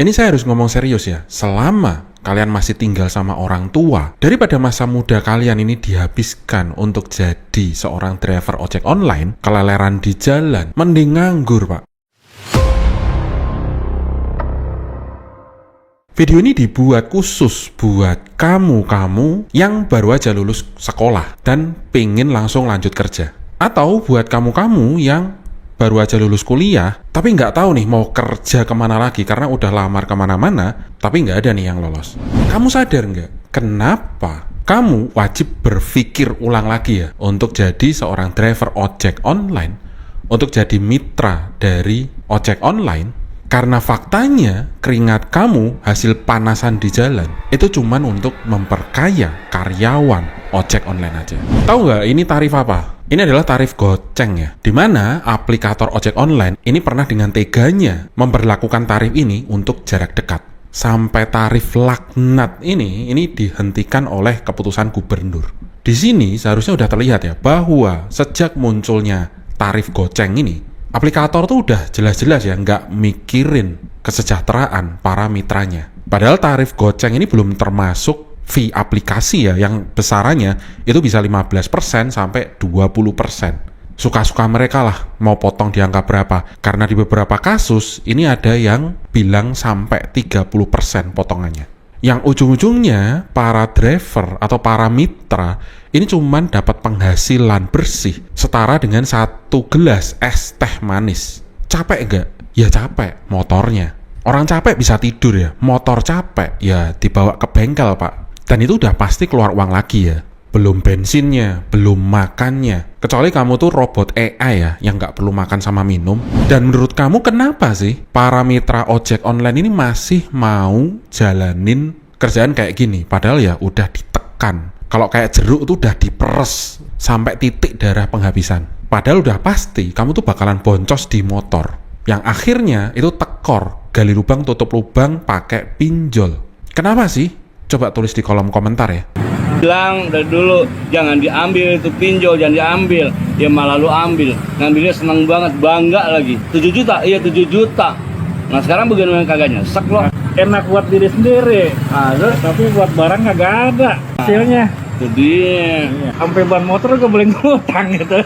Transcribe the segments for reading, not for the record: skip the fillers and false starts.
Ini saya harus ngomong serius ya, selama kalian masih tinggal sama orang tua, daripada masa muda kalian ini dihabiskan untuk jadi seorang driver ojek online, keleleran di jalan, mending nganggur, Pak. Video ini dibuat khusus buat kamu-kamu yang baru aja lulus sekolah dan pengen langsung lanjut kerja. Atau buat kamu-kamu yang baru aja lulus kuliah, tapi nggak tahu nih mau kerja kemana lagi karena udah lamar kemana-mana, tapi nggak ada nih yang lolos. Kamu sadar nggak? Kenapa kamu wajib berpikir ulang lagi ya untuk jadi seorang driver ojek online, untuk jadi mitra dari ojek online? Karena faktanya keringat kamu hasil panasan di jalan itu cuman untuk memperkaya karyawan ojek online aja. Tahu nggak ini tarif apa? Ini adalah tarif goceng ya, di mana aplikator ojek online ini pernah dengan teganya memberlakukan tarif ini untuk jarak dekat. Sampai tarif laknat ini dihentikan oleh keputusan gubernur. Di sini seharusnya udah terlihat ya bahwa sejak munculnya tarif goceng ini, aplikator tuh udah jelas-jelas ya nggak mikirin kesejahteraan para mitranya. Padahal tarif goceng ini belum termasuk fee aplikasi ya, yang besarannya itu bisa 15% sampai 20%. Suka-suka mereka lah mau potong di angka berapa. Karena di beberapa kasus ini ada yang bilang sampai 30% potongannya. Yang ujung-ujungnya para driver atau para mitra ini cuman dapat penghasilan bersih setara dengan 1 gelas es teh manis. Capek nggak? Ya capek, motornya. Orang capek bisa tidur ya, motor capek ya dibawa ke bengkel, Pak. Dan itu udah pasti keluar uang lagi ya. Belum bensinnya, belum makannya. Kecuali kamu tuh robot AI ya, yang nggak perlu makan sama minum. Dan menurut kamu kenapa sih para mitra ojek online ini masih mau jalanin kerjaan kayak gini? Padahal ya udah ditekan. Kalau kayak jeruk tuh udah diperes sampai titik darah penghabisan. Padahal udah pasti kamu tuh bakalan boncos di motor. Yang akhirnya itu tekor, gali lubang tutup lubang pakai pinjol. Kenapa sih? Coba tulis di kolom komentar ya. Bilang dari dulu jangan diambil itu pinjol, jangan diambil. Ya malah lu ambil. Ngambilnya seneng banget, bangga lagi. 7 juta? Iya 7 juta. Nah sekarang bagaimana kagak nyesek loh. Enak buat diri sendiri, tapi buat barang kagak ada hasilnya. Itu dia. Sampai ban motor gak boleh ngutang gitu.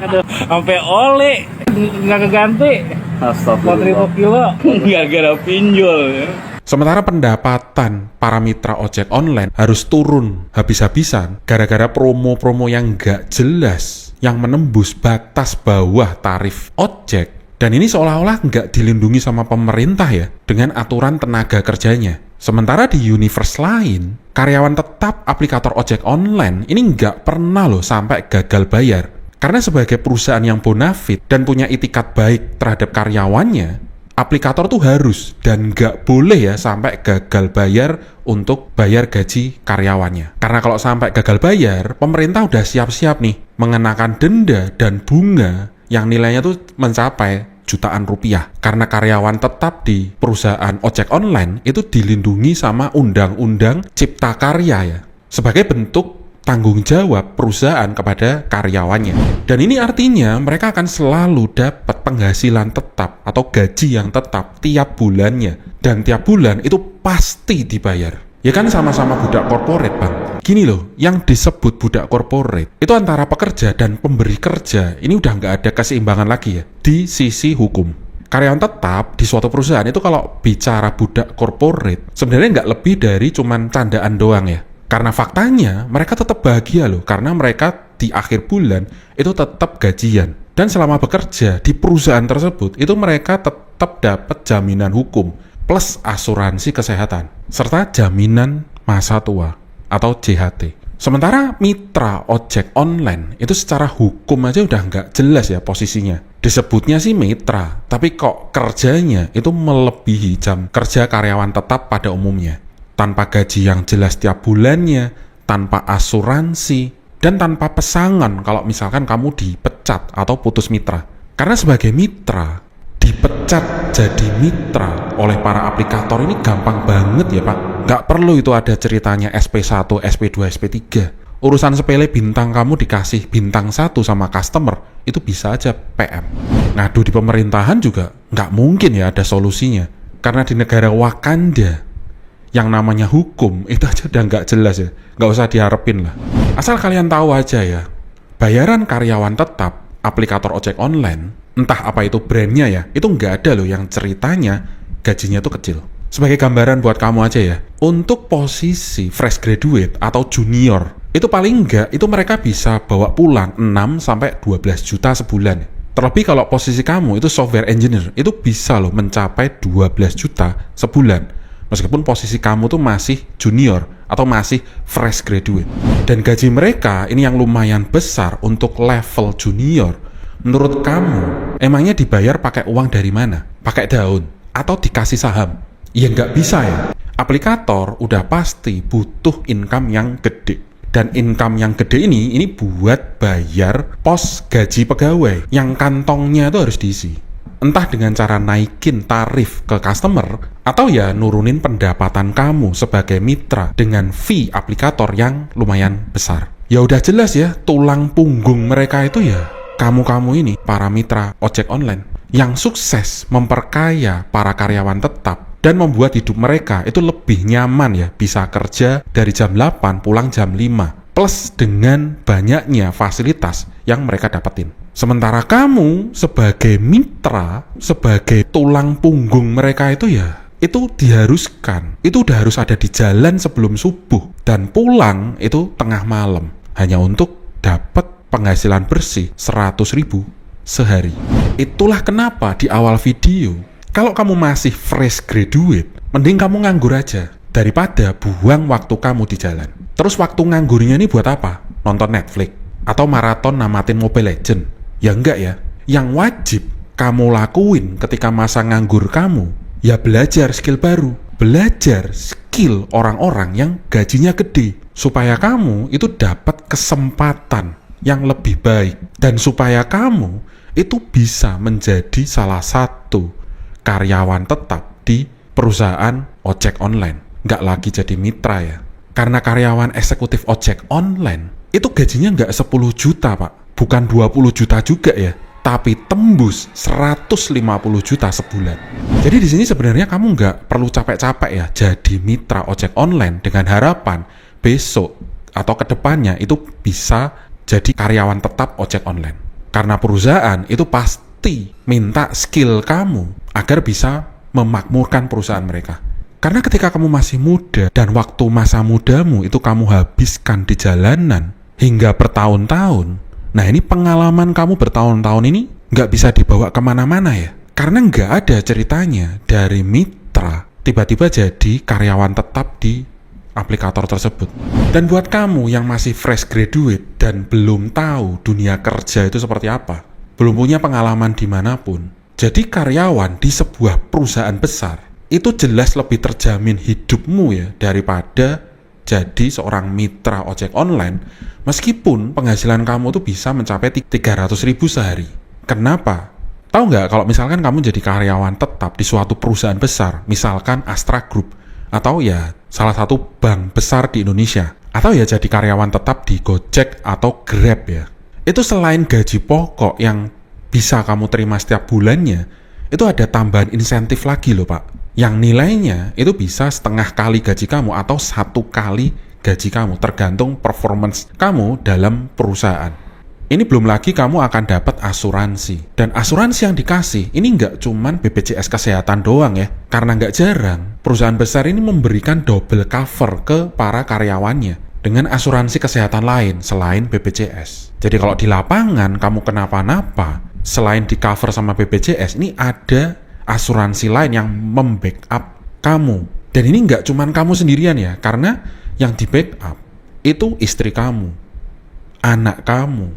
Aduh, sampai oli nggak keganti. Astagfirullah. 4.000 kilo. Gara-gara pinjol ya. Sementara pendapatan para mitra ojek online harus turun habis-habisan gara-gara promo-promo yang nggak jelas, yang menembus batas bawah tarif ojek. Dan ini seolah-olah nggak dilindungi sama pemerintah ya, dengan aturan tenaga kerjanya. Sementara di universe lain, karyawan tetap aplikator ojek online ini nggak pernah loh sampai gagal bayar. Karena sebagai perusahaan yang bonafit dan punya itikat baik terhadap karyawannya, aplikator tuh harus dan nggak boleh ya sampai gagal bayar untuk bayar gaji karyawannya. Karena kalau sampai gagal bayar, pemerintah udah siap-siap nih mengenakan denda dan bunga yang nilainya tuh mencapai jutaan rupiah. Karena karyawan tetap di perusahaan ojek online itu dilindungi sama Undang-Undang Cipta Karya ya, sebagai bentuk tanggung jawab perusahaan kepada karyawannya. Dan ini artinya mereka akan selalu dapat penghasilan tetap atau gaji yang tetap tiap bulannya. Dan tiap bulan itu pasti dibayar. Ya kan sama-sama budak korporat, Bang. Gini loh, yang disebut budak korporat itu antara pekerja dan pemberi kerja. Ini udah nggak ada keseimbangan lagi ya di sisi hukum. Karyawan tetap di suatu perusahaan itu kalau bicara budak korporat sebenarnya nggak lebih dari cuman candaan doang ya. Karena faktanya mereka tetap bahagia loh, karena mereka di akhir bulan itu tetap gajian. Dan selama bekerja di perusahaan tersebut itu mereka tetap dapat jaminan hukum plus asuransi kesehatan serta jaminan masa tua atau JHT. Sementara mitra ojek online itu secara hukum aja udah nggak jelas ya posisinya. Disebutnya sih mitra, tapi kok kerjanya itu melebihi jam kerja karyawan tetap pada umumnya. Tanpa gaji yang jelas tiap bulannya, tanpa asuransi, dan tanpa pesangon kalau misalkan kamu dipecat atau putus mitra. Karena sebagai mitra, dipecat jadi mitra oleh para aplikator ini gampang banget ya Pak. Nggak perlu itu ada ceritanya SP1, SP2, SP3. Urusan sepele bintang kamu dikasih bintang 1 sama customer, itu bisa aja PM. Ngadu di pemerintahan juga nggak mungkin ya ada solusinya. Karena di negara Wakanda yang namanya hukum itu aja udah nggak jelas ya, nggak usah diharapin lah. Asal kalian tahu aja ya, bayaran karyawan tetap aplikator ojek online, entah apa itu brandnya ya, itu nggak ada loh yang ceritanya gajinya tuh kecil. Sebagai gambaran buat kamu aja ya, untuk posisi fresh graduate atau junior, itu paling nggak itu mereka bisa bawa pulang 6-12 juta sebulan. Terlebih kalau posisi kamu itu software engineer, itu bisa loh mencapai 12 juta sebulan. Meskipun posisi kamu tuh masih junior atau masih fresh graduate. Dan gaji mereka ini yang lumayan besar untuk level junior. Menurut kamu, emangnya dibayar pakai uang dari mana? Pakai daun? Atau dikasih saham? Ya nggak bisa ya. Aplikator udah pasti butuh income yang gede. Dan income yang gede ini buat bayar pos gaji pegawai yang kantongnya itu harus diisi. Entah dengan cara naikin tarif ke customer, atau ya nurunin pendapatan kamu sebagai mitra dengan fee aplikator yang lumayan besar. Ya udah jelas ya, tulang punggung mereka itu ya kamu-kamu ini, para mitra ojek online yang sukses memperkaya para karyawan tetap dan membuat hidup mereka itu lebih nyaman ya, bisa kerja dari jam 8 pulang jam 5 plus dengan banyaknya fasilitas yang mereka dapetin. Sementara kamu sebagai mitra, sebagai tulang punggung mereka itu ya, itu diharuskan, itu udah harus ada di jalan sebelum subuh dan pulang itu tengah malam hanya untuk dapat penghasilan bersih 100.000 sehari. Itulah kenapa di awal video, kalau kamu masih fresh graduate, mending kamu nganggur aja daripada buang waktu kamu di jalan. Terus waktu nganggurnya ini buat apa? Nonton Netflix atau maraton namatin Mobile Legends? Ya enggak ya. Yang wajib kamu lakuin ketika masa nganggur kamu, ya belajar skill baru. Belajar skill orang-orang yang gajinya gede. Supaya kamu itu dapat kesempatan yang lebih baik. Dan supaya kamu itu bisa menjadi salah satu karyawan tetap di perusahaan ojek online. Nggak lagi jadi mitra ya. Karena karyawan eksekutif ojek online itu gajinya nggak 10 juta pak. Bukan 20 juta juga ya, tapi tembus 150 juta sebulan. Jadi di sini sebenarnya kamu nggak perlu capek-capek ya jadi mitra ojek online dengan harapan besok atau kedepannya itu bisa jadi karyawan tetap ojek online. Karena perusahaan itu pasti minta skill kamu agar bisa memakmurkan perusahaan mereka. Karena ketika kamu masih muda dan waktu masa mudamu itu kamu habiskan di jalanan hingga bertahun-tahun, nah ini pengalaman kamu bertahun-tahun ini nggak bisa dibawa kemana-mana ya. Karena nggak ada ceritanya dari mitra tiba-tiba jadi karyawan tetap di aplikator tersebut. Dan buat kamu yang masih fresh graduate dan belum tahu dunia kerja itu seperti apa, belum punya pengalaman dimanapun, jadi karyawan di sebuah perusahaan besar, itu jelas lebih terjamin hidupmu ya daripada jadi seorang mitra ojek online, meskipun penghasilan kamu tuh bisa mencapai 300.000 sehari. Kenapa? Tahu nggak kalau misalkan kamu jadi karyawan tetap di suatu perusahaan besar, misalkan Astra Group, atau ya salah satu bank besar di Indonesia, atau ya jadi karyawan tetap di Gojek atau Grab ya. Itu selain gaji pokok yang bisa kamu terima setiap bulannya, itu ada tambahan insentif lagi loh pak. Yang nilainya itu bisa setengah kali gaji kamu atau 1 kali gaji kamu, tergantung performance kamu dalam perusahaan. Ini belum lagi kamu akan dapat asuransi. Dan asuransi yang dikasih ini nggak cuman BPJS Kesehatan doang ya. Karena nggak jarang perusahaan besar ini memberikan double cover ke para karyawannya dengan asuransi kesehatan lain selain BPJS. Jadi kalau di lapangan kamu kenapa-napa, selain di cover sama BPJS, ini ada asuransi lain yang membackup kamu. Dan ini nggak cuman kamu sendirian ya, karena yang di backup itu istri kamu, anak kamu,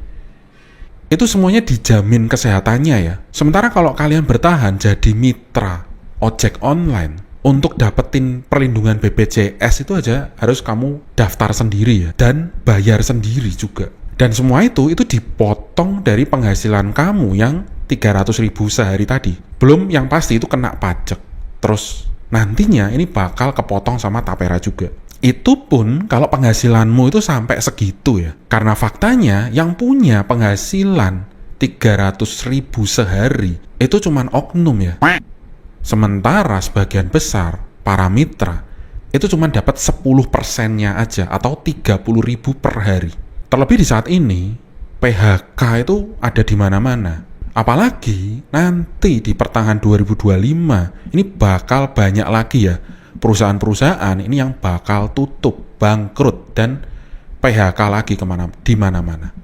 itu semuanya dijamin kesehatannya ya. Sementara kalau kalian bertahan jadi mitra ojek online, untuk dapetin perlindungan BPJS itu aja harus kamu daftar sendiri ya, dan bayar sendiri juga. Dan semua itu dipotong dari penghasilan kamu yang 300.000 sehari tadi. Belum yang pasti itu kena pajak. Terus nantinya ini bakal kepotong sama tapera juga. Itu pun kalau penghasilanmu itu sampai segitu ya. Karena faktanya yang punya penghasilan 300.000 sehari itu cuman oknum ya. Sementara sebagian besar para mitra itu cuma dapat 10%-nya aja atau 30.000 per hari. Terlebih di saat ini, PHK itu ada di mana-mana. Apalagi nanti di pertengahan 2025 ini bakal banyak lagi ya perusahaan-perusahaan ini yang bakal tutup, bangkrut, dan PHK lagi di mana-mana.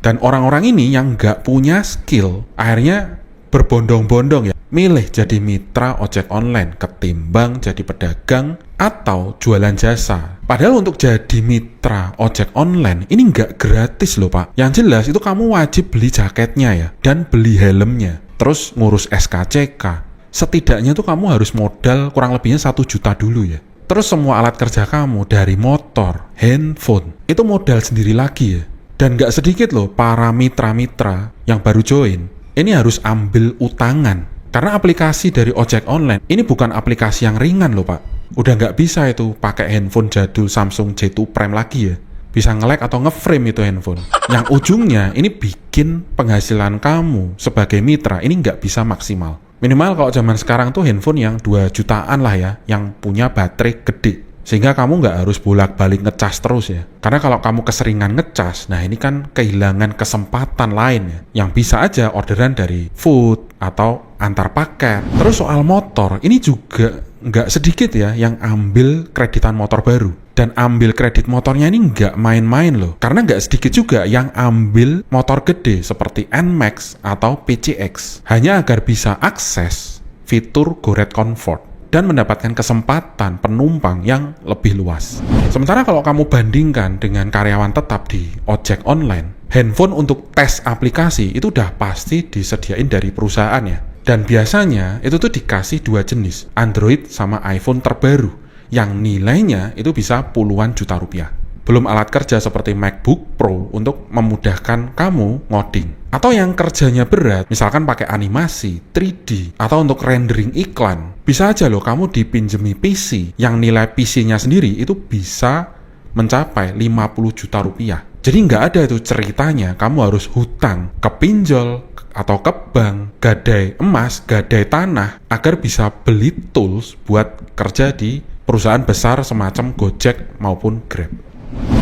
Dan orang-orang ini yang nggak punya skill akhirnya berbondong-bondong ya milih jadi mitra ojek online ketimbang jadi pedagang atau jualan jasa. Padahal untuk jadi mitra ojek online ini nggak gratis loh Pak. Yang jelas itu kamu wajib beli jaketnya ya dan beli helmnya, terus ngurus SKCK. Setidaknya tuh kamu harus modal kurang lebihnya 1 juta dulu ya. Terus semua alat kerja kamu dari motor, handphone itu modal sendiri lagi ya. Dan nggak sedikit loh para mitra-mitra yang baru join ini harus ambil utangan. Karena aplikasi dari ojek online ini bukan aplikasi yang ringan loh Pak. Udah nggak bisa itu pakai handphone jadul Samsung J2 Prime lagi ya. Bisa nge-lag atau nge-frame itu handphone. Yang ujungnya ini bikin penghasilan kamu sebagai mitra ini nggak bisa maksimal. Minimal kalau zaman sekarang tuh handphone yang 2 jutaan lah ya, yang punya baterai gede. Sehingga kamu nggak harus bolak-balik ngecas terus ya. Karena kalau kamu keseringan ngecas, nah ini kan kehilangan kesempatan lain ya. Yang bisa aja orderan dari food atau antar paket. Terus soal motor, ini juga nggak sedikit ya yang ambil kreditan motor baru. Dan ambil kredit motornya ini nggak main-main loh. Karena nggak sedikit juga yang ambil motor gede seperti NMAX atau PCX. Hanya agar bisa akses fitur Go Red Comfort dan mendapatkan kesempatan penumpang yang lebih luas. Sementara kalau kamu bandingkan dengan karyawan tetap di ojek online, handphone untuk tes aplikasi itu udah pasti disediain dari perusahaan ya. Dan biasanya itu tuh dikasih 2 jenis, Android sama iPhone terbaru, yang nilainya itu bisa puluhan juta rupiah. Belum alat kerja seperti MacBook Pro untuk memudahkan kamu ngoding. Atau yang kerjanya berat, misalkan pakai animasi, 3D, atau untuk rendering iklan. Bisa aja loh kamu dipinjemi PC, yang nilai PC-nya sendiri itu bisa mencapai 50 juta rupiah. Jadi nggak ada itu ceritanya kamu harus hutang ke pinjol atau ke bank, gadai emas, gadai tanah, agar bisa beli tools buat kerja di perusahaan besar semacam Gojek maupun Grab.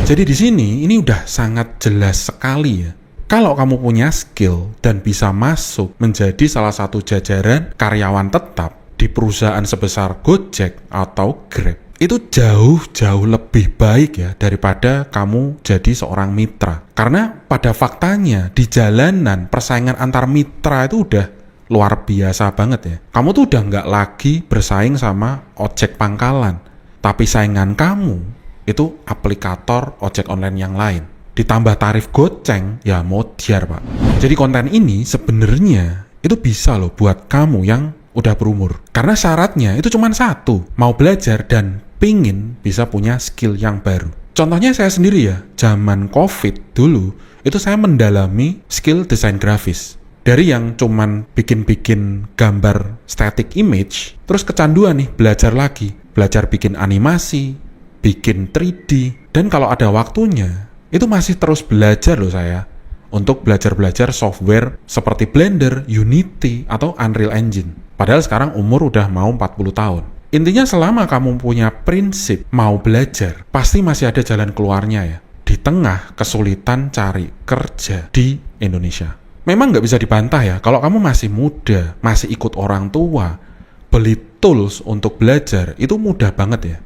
Jadi di sini ini udah sangat jelas sekali ya. Kalau kamu punya skill dan bisa masuk menjadi salah satu jajaran karyawan tetap di perusahaan sebesar Gojek atau Grab, itu jauh-jauh lebih baik ya daripada kamu jadi seorang mitra. Karena pada faktanya di jalanan persaingan antar mitra itu udah luar biasa banget ya. Kamu tuh udah nggak lagi bersaing sama ojek pangkalan, tapi saingan kamu itu aplikator ojek online yang lain. Ditambah tarif goceng, ya modiar Pak. Jadi konten ini sebenarnya itu bisa loh buat kamu yang udah berumur. Karena syaratnya itu cuma satu, mau belajar dan pingin bisa punya skill yang baru. Contohnya saya sendiri ya, zaman COVID dulu, itu saya mendalami skill desain grafis. Dari yang cuman bikin-bikin gambar static image, terus kecanduan nih belajar lagi. Belajar bikin animasi, bikin 3D, dan kalau ada waktunya, itu masih terus belajar loh saya untuk belajar-belajar software seperti Blender, Unity, atau Unreal Engine. Padahal sekarang umur udah mau 40 tahun. Intinya selama kamu punya prinsip mau belajar, pasti masih ada jalan keluarnya ya. Di tengah kesulitan cari kerja di Indonesia. Memang nggak bisa dibantah ya, kalau kamu masih muda, masih ikut orang tua, beli tools untuk belajar, itu mudah banget ya.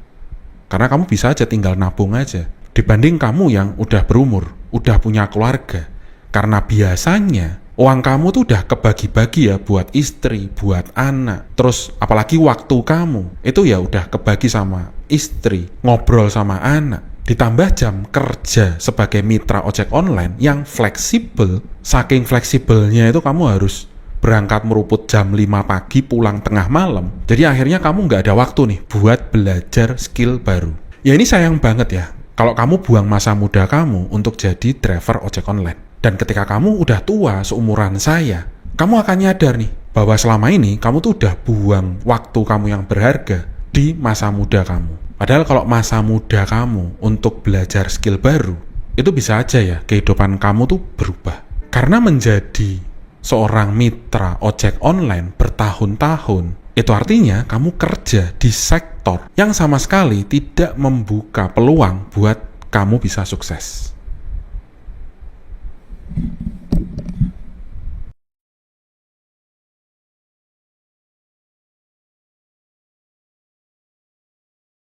Karena kamu bisa aja tinggal nabung aja. Dibanding kamu yang udah berumur, udah punya keluarga. Karena biasanya uang kamu tuh udah kebagi-bagi ya buat istri, buat anak. Terus apalagi waktu kamu, itu ya udah kebagi sama istri, ngobrol sama anak. Ditambah jam kerja sebagai mitra ojek online yang fleksibel. Saking fleksibelnya itu kamu harus berangkat meruput jam 5 pagi, pulang tengah malam. Jadi akhirnya kamu nggak ada waktu nih buat belajar skill baru. Ya ini sayang banget ya. Kalau kamu buang masa muda kamu untuk jadi driver ojek online. Dan ketika kamu udah tua seumuran saya, kamu akan nyadar nih bahwa selama ini kamu tuh udah buang waktu kamu yang berharga di masa muda kamu. Padahal kalau masa muda kamu untuk belajar skill baru, itu bisa aja ya kehidupan kamu tuh berubah. Karena menjadi seorang mitra ojek online bertahun-tahun, Itu artinya kamu kerja di sektor yang sama sekali tidak membuka peluang buat kamu bisa sukses.